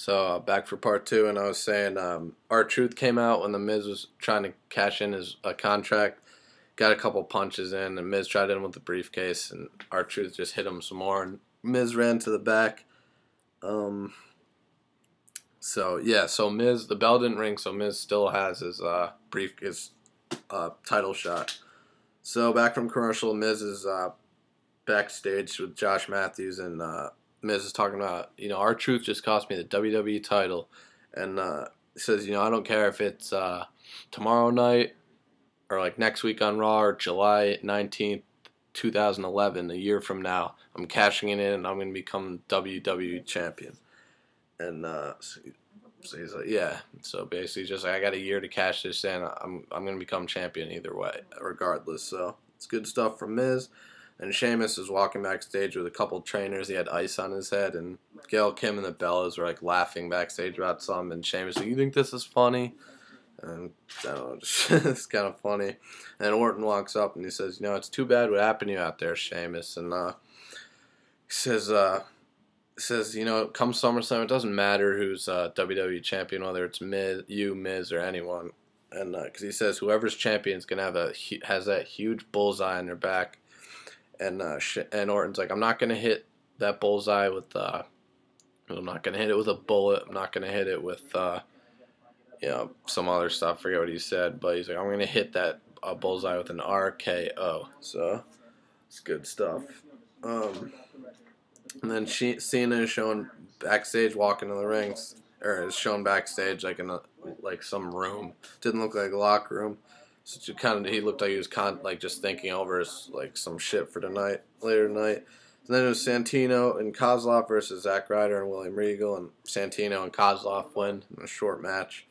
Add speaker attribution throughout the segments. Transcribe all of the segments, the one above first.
Speaker 1: Back for part two, and I was saying R-Truth came out when the Miz was trying to cash in his contract, got a couple punches in, and Miz tried in with the briefcase, and R-Truth just hit him some more, and Miz ran to the back. So Miz, the bell didn't ring, so Miz still has his title shot. So back from commercial, Miz is backstage with Josh Matthews, and Miz is talking about, R-Truth just cost me the WWE title, and he says, I don't care if it's tomorrow night or like next week on Raw or July 19th, 2011, a year from now, I'm cashing it in and I'm going to become WWE champion. And so he's like, yeah. So basically, just like, I got a year to cash this in. I'm going to become champion either way, regardless. So it's good stuff from Miz. And Sheamus is walking backstage with a couple trainers. He had ice on his head, and Gail Kim and the Bellas were like laughing backstage about something. And Sheamus was like, "You think this is funny?" And I don't know, it's kind of funny. And Orton walks up and he says, "It's too bad what happened to you out there, Sheamus." And he says, come SummerSlam, it doesn't matter who's WWE champion, whether it's Miz, or anyone. And because he says whoever's champion is gonna has that huge bullseye on their back. And Orton's like, I'm not gonna hit that bullseye with I'm not gonna hit it with a bullet. I'm not gonna hit it with some other stuff. I forget what he said, but he's like, I'm gonna hit that bullseye with an RKO. So it's good stuff. And then Cena is shown backstage walking to the rings, or is shown backstage like in some room. Didn't look like a locker room. So he looked like he was just thinking over some shit for later tonight. And then it was Santino and Kozlov versus Zack Ryder and William Regal, and Santino and Kozlov win in a short match.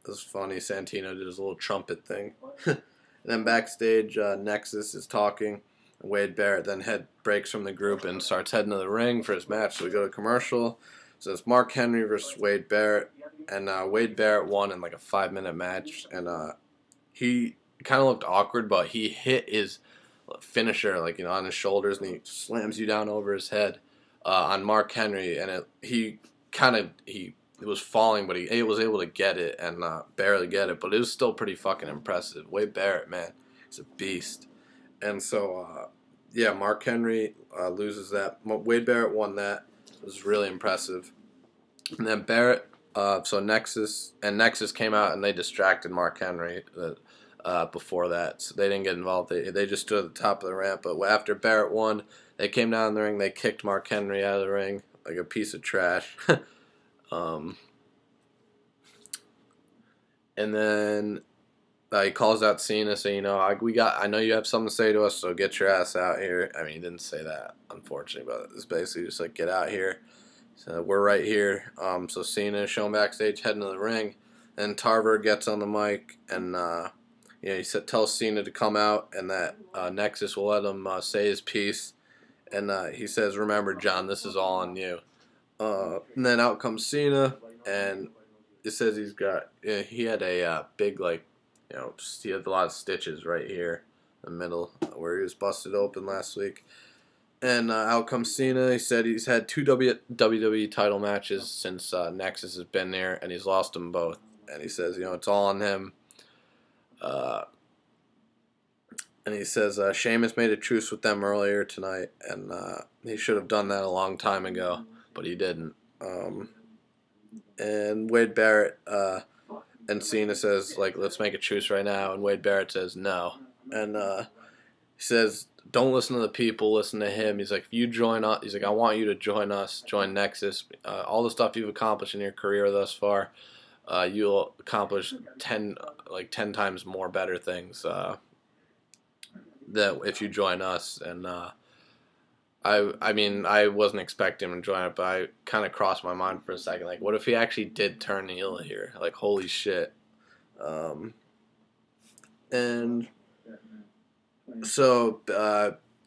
Speaker 1: It was funny. Santino did his little trumpet thing. And then backstage, Nexus is talking. And Wade Barrett then breaks from the group and starts heading to the ring for his match. So we go to commercial. So it's Mark Henry versus Wade Barrett, and Wade Barrett won in like a 5-minute match, and he kind of looked awkward, but he hit his finisher on his shoulders, and he slams you down over his head on Mark Henry, and he was falling, but he was able to get it and barely get it, but it was still pretty fucking impressive. Wade Barrett, man, he's a beast. And so Mark Henry loses that. Wade Barrett won that. It was really impressive. And then Barrett, Nexus came out and they distracted Mark Henry before that, so they didn't get involved. They just stood at the top of the ramp. But after Barrett won, they came down the ring. They kicked Mark Henry out of the ring like a piece of trash. And then he calls out Cena, saying, I know you have something to say to us, so get your ass out here. I mean, he didn't say that, unfortunately, but it's basically just like, get out here. So we're right here. So Cena is shown backstage heading to the ring, and Tarver gets on the mic, and he tells Cena to come out, and that Nexus will let him say his piece. And he says, remember, John, this is all on you. And then out comes Cena, and it says he had a big, he had a lot of stitches right here in the middle where he was busted open last week. And out comes Cena. He said he's had 2 WWE title matches since Nexus has been there, and he's lost them both. And he says, it's all on him. And he says Sheamus made a truce with them earlier tonight, and he should have done that a long time ago, but he didn't. And Wade Barrett and Cena says, let's make a truce right now, and Wade Barrett says no. And he says, don't listen to the people, listen to him. He's like, if you join us, he's like, I want you to join us, join Nexus. All the stuff you've accomplished in your career thus far, you'll accomplish 10 times more better things that if you join us. And I mean, I wasn't expecting him to join it, but I kind of crossed my mind for a second, what if he actually did turn heel here? Holy shit. And so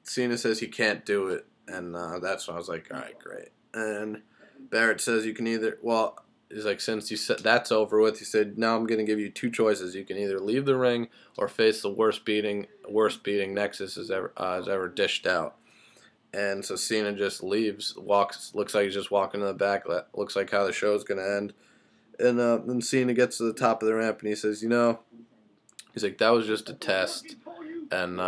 Speaker 1: Cena says he can't do it, and that's when I was like, all right, great. And Barrett says you can either, he's like, since you said that's over with, he said, now I'm going to give you 2 choices. You can either leave the ring or face the worst beating Nexus has ever dished out. And so Cena just leaves, looks like he's just walking to the back. Looks like how the show's gonna end. And then Cena gets to the top of the ramp and he says, he's like, that was just a test. And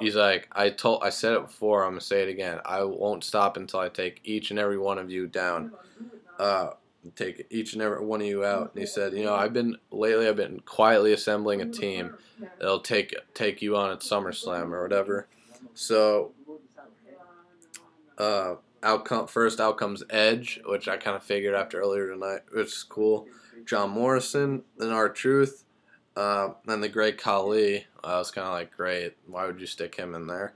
Speaker 1: he's like, I said it before, I'm gonna say it again. I won't stop until I take each and every one of you down. Take each and every one of you out. And he said, I've been quietly assembling a team that'll take you on at SummerSlam or whatever. So first out comes Edge, which I kind of figured after earlier tonight, which is cool. John Morrison, then R-Truth, then the Great Khali. I was kind of like, great, why would you stick him in there?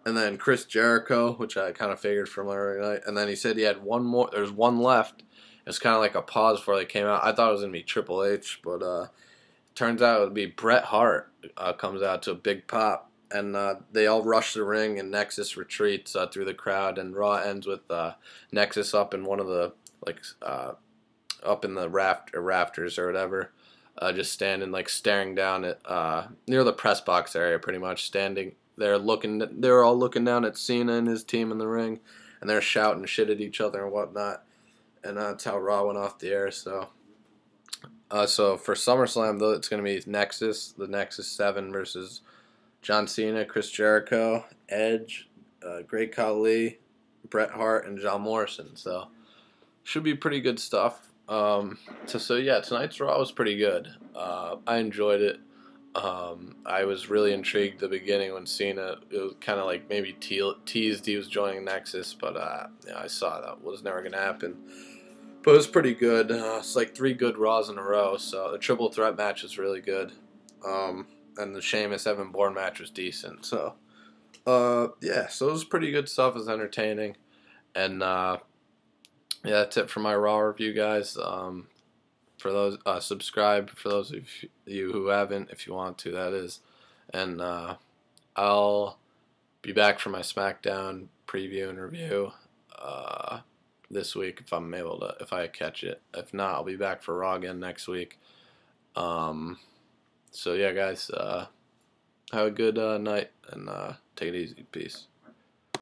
Speaker 1: And then Chris Jericho, which I kind of figured from earlier night. And then he said he had one more. There's one left. It's kind of like a pause before they came out. I thought it was going to be Triple H, but turns out it would be Bret Hart comes out to a big pop. And they all rush the ring, and Nexus retreats through the crowd. And Raw ends with Nexus up in one of the, up in the rafters or whatever. Just standing, staring down at, near the press box area, pretty much, standing there they're all looking down at Cena and his team in the ring, and they're shouting shit at each other and whatnot. And that's how Raw went off the air. So for SummerSlam, though, it's going to be the Nexus 7 versus John Cena, Chris Jericho, Edge, Great Khali, Bret Hart, and John Morrison. So should be pretty good stuff. So yeah, tonight's Raw was pretty good. I enjoyed it. I was really intrigued at the beginning when Cena, it was kind of like maybe teased he was joining Nexus, but I saw that was never going to happen. But it was pretty good. It's like 3 good Raws in a row, so the triple threat match was really good. And the Sheamus Evan Bourne match was decent. So, yeah, so it was pretty good stuff. It was entertaining. And, yeah, that's it for my Raw review, guys. For those, subscribe for those of you who haven't, if you want to, that is. And I'll be back for my SmackDown preview and review this week if I catch it. If not, I'll be back for Raw again next week. So yeah, guys, have a good night and take it easy. Peace.